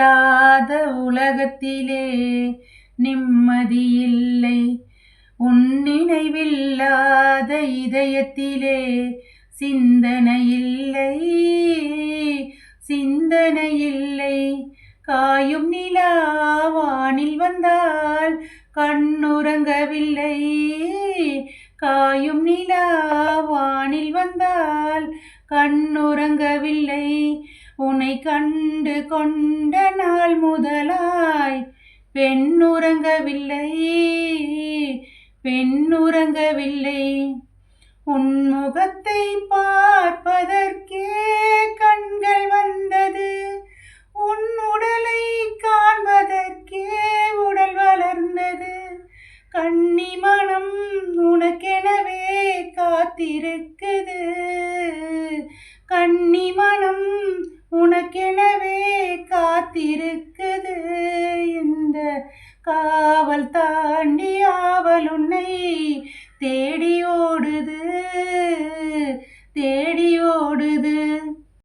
இல்லாத உலகத்திலே நிம்மதியில்லை. உன் நினைவில்லாத இதயத்திலே சிந்தனையில்லை, சிந்தனையில்லை. காயும் நிலா வானில் வந்தால் கண்ணுறங்கவில்லை, காயும் நிலா வானில் வந்தால் கண்ணுறங்கவில்லை. உன்னை கண்டு கொண்ட நாள் முதலாய் பெண்ணுறங்கவில்லை, பெண்ணுறங்கவில்லை. உன் முகத்தை பார்ப்பதற்கே கண்கள் வந்தது, உன் உடலை காண்பதற்கே உடல் வளர்ந்தது. கன்னி மனம் உனக்கெனவே காத்திருக்குது, கன்னி மனம் உனக்கெனவே காத்திருக்குது. இந்த காவல் தாண்டி ஆவல் உன்னை தேடி ஓடுது, தேடி